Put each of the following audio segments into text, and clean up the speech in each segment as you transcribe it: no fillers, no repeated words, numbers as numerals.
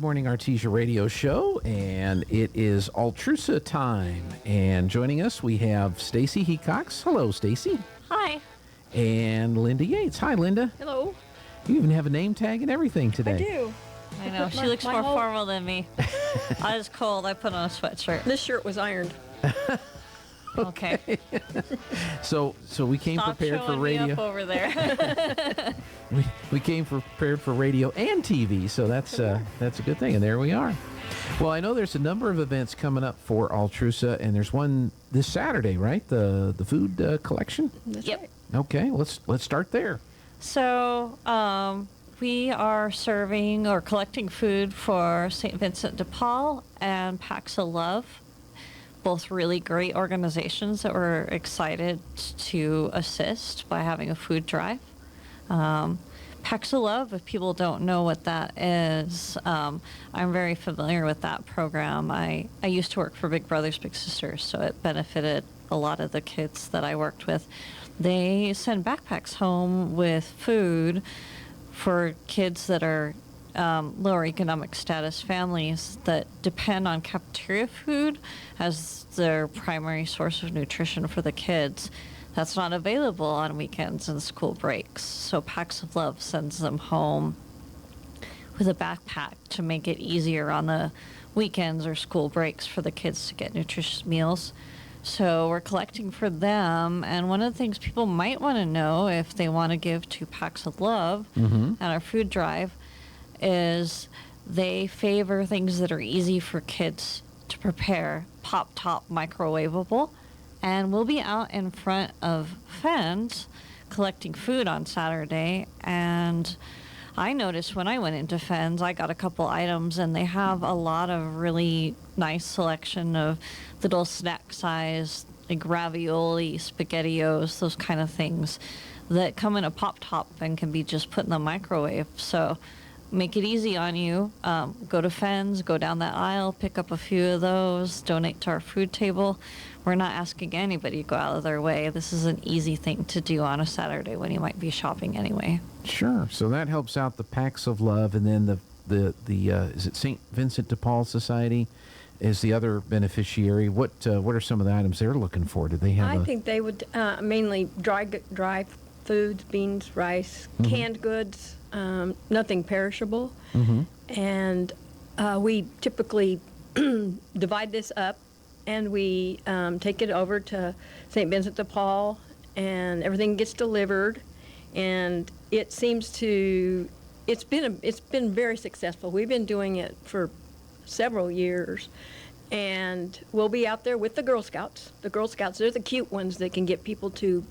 Morning Artesia radio show, and it is Altrusa time. And joining us, we have Stacy Heacox. Hello, Stacy. Hi. And Linda Yates. Hi, Linda. Hello. You even have a name tag and everything today. I do. I know. She looks more formal than me. I was cold. I put on a sweatshirt. This shirt was ironed. Okay. So we came Stop prepared for showing me radio. up over there. We came prepared for radio and TV, so that's a good thing. And there we are. Well, I know there's a number of events coming up for Altrusa, and there's one this Saturday, right? The food collection. That's Yep. right. Okay, let's start there. So we are serving or collecting food for St. Vincent de Paul and Packs of Love. Both really great organizations that we're excited to assist by having a food drive. Packs of Love, if people don't know what that is, I'm very familiar with that program. I used to work for Big Brothers Big Sisters, so it benefited a lot of the kids that I worked with. They send backpacks home with food for kids that are lower economic status families that depend on cafeteria food as their primary source of nutrition for the kids. That's not available on weekends and school breaks. So Packs of Love sends them home with a backpack to make it easier on the weekends or school breaks for the kids to get nutritious meals. So we're collecting for them, and one of the things people might want to know if they want to give to Packs of Love and our food drive is they favor things that are easy for kids to prepare, pop-top microwavable, and we'll be out in front of Fens collecting food on Saturday. And I noticed when I went into Fens, I got a couple items, and they have a lot of really nice selection of little snack size, like ravioli, SpaghettiOs, those kind of things that come in a pop-top and can be just put in the microwave. So make it easy on you. Go to Fens, go down that aisle, pick up a few of those, donate to our food table. We're not asking anybody to go out of their way. This is an easy thing to do on a Saturday when you might be shopping anyway. Sure. So that helps out the Packs of Love, and then the is it St. Vincent de Paul Society is the other beneficiary. What are some of the items they're looking for? Do they have? I think they would mainly dry foods, beans, rice, canned goods, nothing perishable. And we typically divide this up, and we take it over to St. Vincent de Paul, and everything gets delivered. And it seems to, it's been very successful. We've been doing it for several years, and we'll be out there with the Girl Scouts. The Girl Scouts, they're the cute ones that can get people to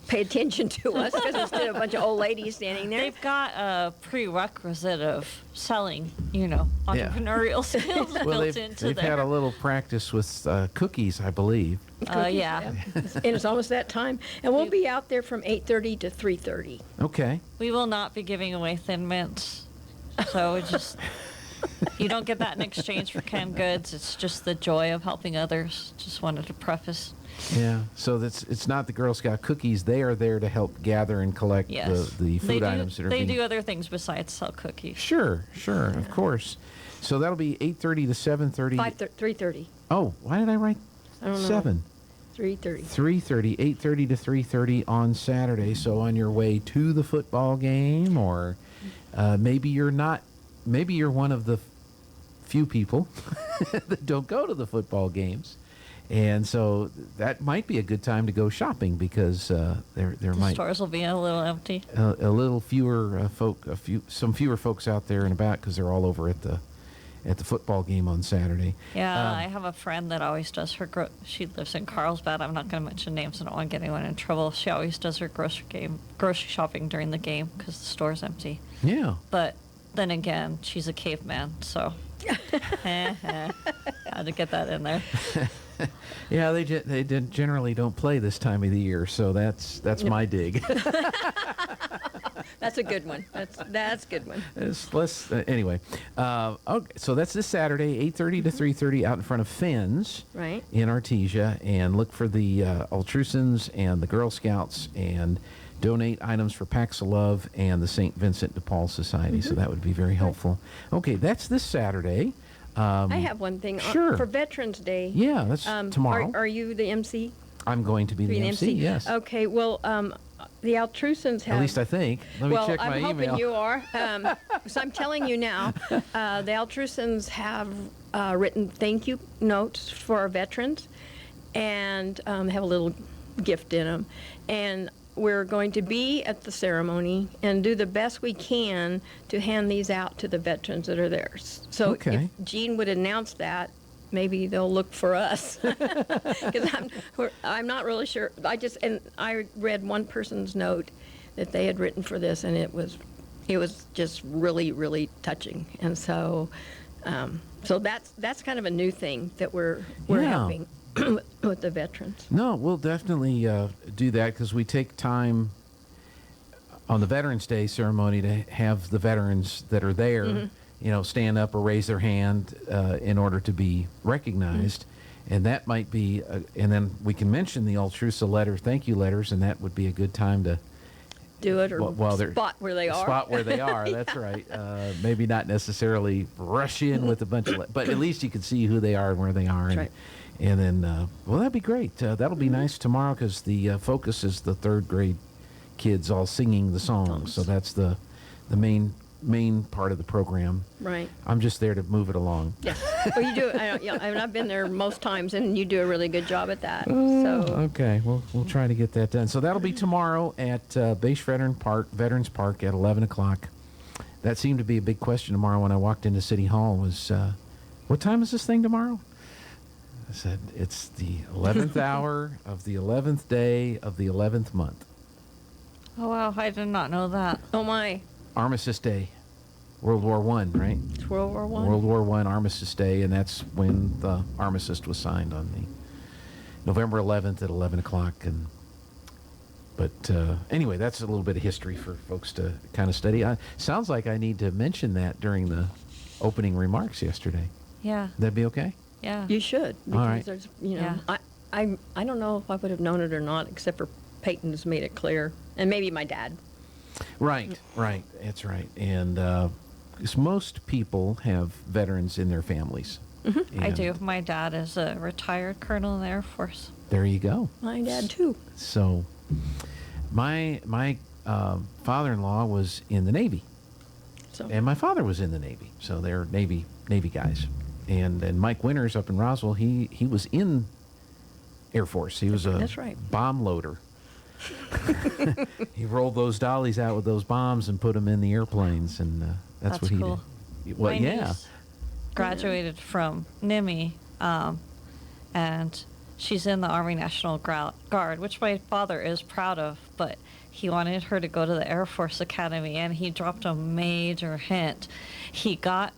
pay attention to us, because instead of a bunch of old ladies standing there. They've got a prerequisite of selling, entrepreneurial skills built into they've had a little practice with cookies, I believe. Yeah. And it's almost that time. And we'll be out there from 8:30 to 3:30. Okay. We will not be giving away Thin Mints. So you don't get that in exchange for canned goods. It's just the joy of helping others. Just wanted to preface. Yeah, so it's not the Girl Scout cookies. They are there to help gather and collect the food items that are They do other things besides sell cookies. Sure, of course. So that'll be 8:30 to 7:30. 3:30. Oh, why did I write I don't know. 7? 3:30. 3:30, 8:30 to 3:30 on Saturday. So on your way to the football game, or maybe you're not. Maybe you're one of the few people that don't go to the football games. And so that might be a good time to go shopping, because The stores will be a little empty. A little fewer some fewer folks out there and about, because they're all over at the football game on Saturday. Yeah, I have a friend that always does her. She lives in Carlsbad. I'm not going to mention names. I don't want to get anyone in trouble. She always does her grocery shopping during the game because the store's empty. Yeah. But then again, she's a caveman, so had to get that in there. Yeah, they generally don't play this time of the year, so that's my dig. That's a good one. That's a good one. It's less anyway. Okay, so that's this Saturday, 8:30 to 3:30, out in front of Fens, Right. in Artesia, and look for the Altrusans and the Girl Scouts, and donate items for Packs of Love and the St. Vincent de Paul Society. So that would be very helpful. Okay, that's this Saturday. I have one thing. Sure. For Veterans Day. Yeah, that's tomorrow. Are you the MC? I'm going to be the MC, yes. Okay, well, the Altrusans have... At least I think. Let me check my email. Well, I'm hoping you are. So I'm telling you now, the Altrusans have written thank you notes for our veterans and have a little gift in them. And we're going to be at the ceremony and do the best we can to hand these out to the veterans that are there. So if Jean would announce that, maybe they'll look for us. Because I'm not really sure. I read one person's note that they had written for this, and it was just really, really touching. And so that's kind of a new thing that we're helping with the veterans. No, we'll definitely do that, because we take time on the Veterans Day ceremony to have the veterans that are there, stand up or raise their hand in order to be recognized. And that might be, and then we can mention the Altrusa letter, thank you letters, and that would be a good time to do it, or spot where they are. Spot where they are, that's right. Maybe not necessarily rush in with a bunch of, but at least you can see who they are and where they are. That's right. And then, well, that'd be great. That'll be nice tomorrow, because the focus is the third grade kids all singing the songs. So that's the main part of the program. Right. I'm just there to move it along. Yes. Well, you do. I've been there most times, and you do a really good job at that. So. Okay. We'll try to get that done. So that'll be tomorrow at Beige Veterans Park at 11 o'clock. That seemed to be a big question tomorrow when I walked into City Hall was, what time is this thing tomorrow? I said, it's the 11th hour of the 11th day of the 11th month. Oh, wow. I did not know that. Oh, my. Armistice Day. World War I, right? It's World War I? World War I, Armistice Day, and that's when the armistice was signed on the November 11th at 11 o'clock. But anyway, that's a little bit of history for folks to kind of study. Sounds like I need to mention that during the opening remarks yesterday. Yeah. That'd be okay? Yeah. You should. Because all right. There's, Yeah. I don't know if I would have known it or not, except for Peyton's made it clear. And maybe my dad. Right. That's right. And 'cause most people have veterans in their families. I do. My dad is a retired colonel in the Air Force. There you go. My dad, too. So my father-in-law was in the Navy. So. And my father was in the Navy. So they're Navy guys. And Mike Winters up in Roswell, he was in Air Force. He was a That's right. bomb loader. He rolled those dollies out with those bombs and put them in the airplanes, and that's what he cool. did. Well, My yeah. niece graduated from NIMI, and she's in the Army National Guard, which my father is proud of, but he wanted her to go to the Air Force Academy, and he dropped a major hint. He got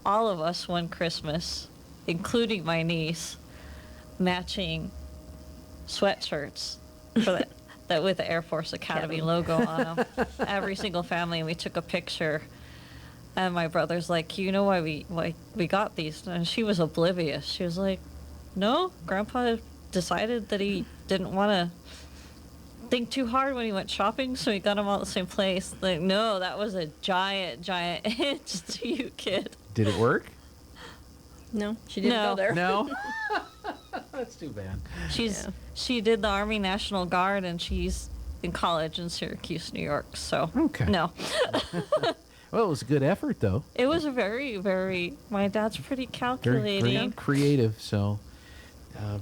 all of us one Christmas, including my niece, matching sweatshirts for that with the Air Force Academy logo on them. Every single family, and we took a picture. And my brother's like, you know why we got these? And she was oblivious. She was like, no, Grandpa decided that he didn't want to think too hard when he went shopping, so he got them all at the same place. Like, no, that was a giant hint to you, kid. Did it work? No, she didn't go there. No? That's too bad. She did the Army National Guard, and she's in college in Syracuse, New York. So, okay. No. Well, it was a good effort, though. It was a very, very, my dad's pretty calculating. Very creative, so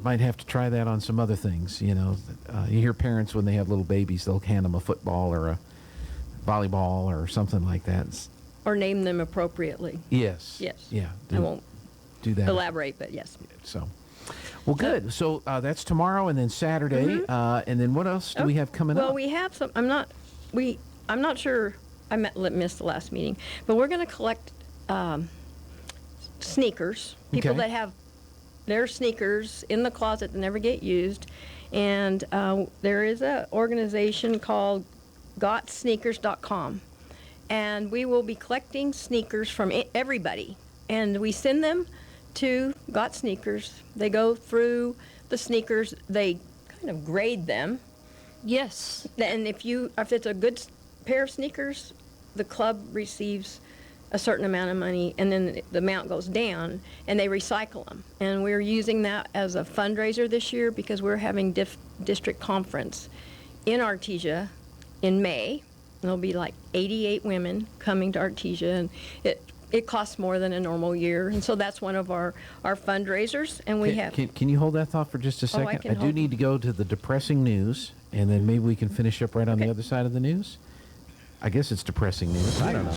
might have to try that on some other things. You know, you hear parents when they have little babies, they'll hand them a football or a volleyball or something like that. Or name them appropriately. Yes. Yes. Yeah. I won't do that. elaborate, but yes. So, well, good. So that's tomorrow, and then Saturday, and then what else do we have coming up? Well, we have some. I'm not sure. I missed the last meeting, but we're going to collect sneakers. People that have their sneakers in the closet that never get used, and there is an organization called GotSneakers.com, and we will be collecting sneakers from everybody, and we send them to Got Sneakers. They go through the sneakers. They kind of grade them, Yes. And if it's a good pair of sneakers, the club receives a certain amount of money, and then the amount goes down, and they recycle them. And we're using that as a fundraiser this year because we're having district conference in Artesia in May. There'll be like 88 women coming to Artesia, and it costs more than a normal year, and so that's one of our fundraisers. And we have. Can you hold that thought for just a second? I can I do hold- need to go to the depressing news, and then maybe we can finish up right on the Okay. other side of the news. I guess it's depressing news. I don't know.